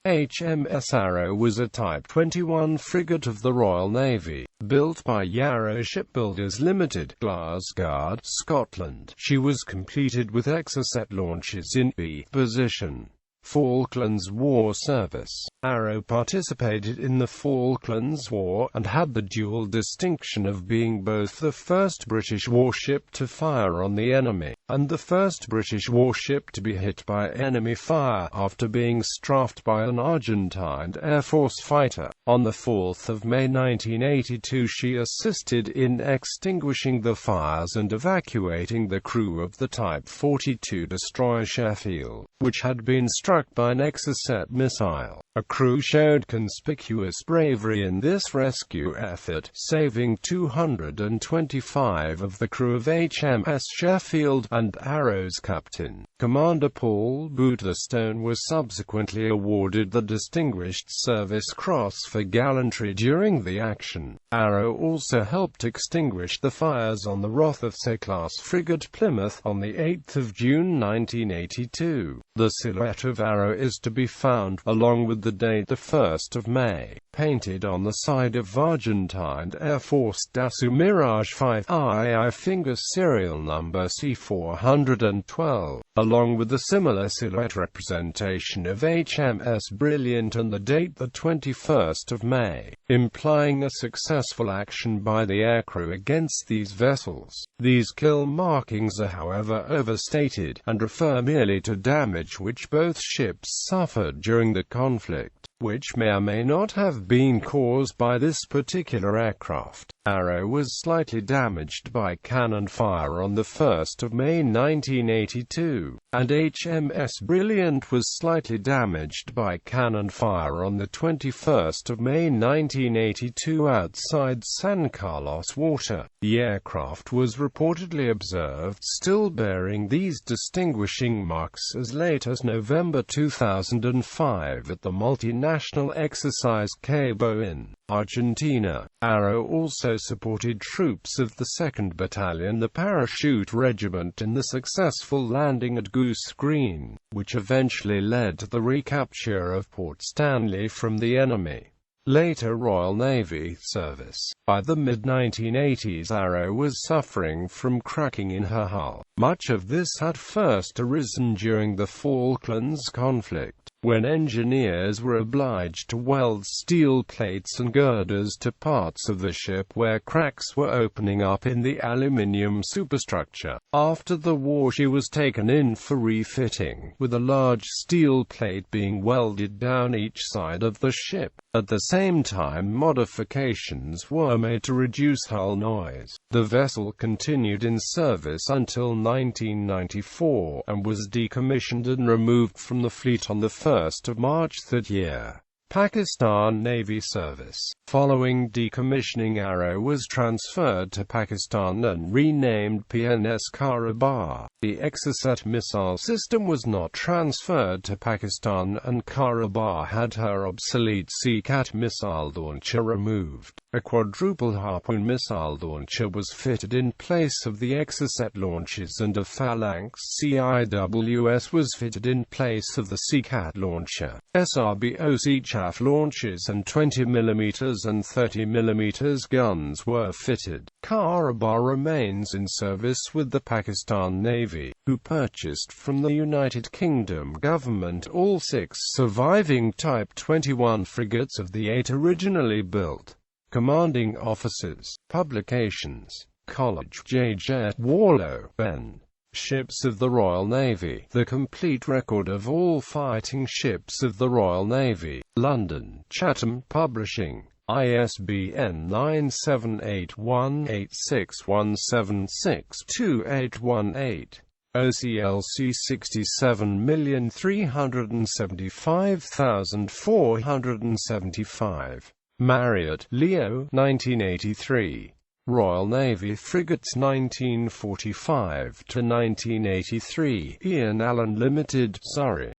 HMS Arrow was a Type 21 frigate of the Royal Navy, built by Yarrow Shipbuilders Ltd, Glasgow, Scotland. She was completed with Exocet launches in B position. Falklands War Service. Arrow participated in the Falklands War, and had the dual distinction of being both the first British warship to fire on the enemy, and the first British warship to be hit by enemy fire, after being strafed by an Argentine Air Force fighter. On the 4th of May 1982 she assisted in extinguishing the fires and evacuating the crew of the Type 42 destroyer Sheffield, which had been struck by an Exocet missile. A crew showed conspicuous bravery in this rescue effort, saving 225 of the crew of HMS Sheffield, and Arrow's captain, Commander Paul Bootherstone, was subsequently awarded the Distinguished Service Cross for gallantry during the action. Arrow also helped extinguish the fires on the Rothesay-class frigate Plymouth on 8 June 1982. The silhouette of Arrow is to be found, along with the date 1 May, painted on the side of Argentine Air Force Dassault Mirage 5 II Finger serial number C412, along with the similar silhouette representation of HMS Brilliant and the date 21 May, implying a successful action by the aircrew against these vessels. These kill markings are however overstated, and refer merely to damage which both ships suffered during the conflict, which may or may not have been caused by this particular aircraft. Arrow was slightly damaged by cannon fire on 1 May 1982, and HMS Brilliant was slightly damaged by cannon fire on 21 May 1982 outside San Carlos water. The aircraft was reportedly observed still bearing these distinguishing marks as late as November 2005 at the multinational exercise Cabo in Argentina. Arrow also supported troops of the 2nd Battalion, the Parachute Regiment, in the successful landing at Goose Green, which eventually led to the recapture of Port Stanley from the enemy. Later Royal Navy service. By the mid-1980s Arrow was suffering from cracking in her hull. Much of this had first arisen during the Falklands conflict, when engineers were obliged to weld steel plates and girders to parts of the ship where cracks were opening up in the aluminium superstructure. After the war she was taken in for refitting, with a large steel plate being welded down each side of the ship. At the same time modifications were made to reduce hull noise. The vessel continued in service until 1994, and was decommissioned and removed from the fleet on 1 March that year. Pakistan Navy service. Following decommissioning, Arrow was transferred to Pakistan and renamed PNS Karabar. The Exocet missile system was not transferred to Pakistan, and Karabar had her obsolete Seacat missile launcher removed. A quadruple Harpoon missile launcher was fitted in place of the Exocet launches, and a Phalanx CIWS was fitted in place of the Seacat launcher. SRBOC chaff launches and 20mm and 30mm guns were fitted. Karabar remains in service with the Pakistan Navy, who purchased from the United Kingdom government all 6 surviving Type 21 frigates of the 8 originally built. Commanding officers. Publications. College J. J. Warlow, Ben. Ships of the Royal Navy. The complete record of all fighting ships of the Royal Navy. London, Chatham Publishing. ISBN 9781861762818. OCLC 67,375,475. Marriott, Leo, 1983. Royal Navy Frigates 1945 to 1983. Ian Allen Limited, Surrey.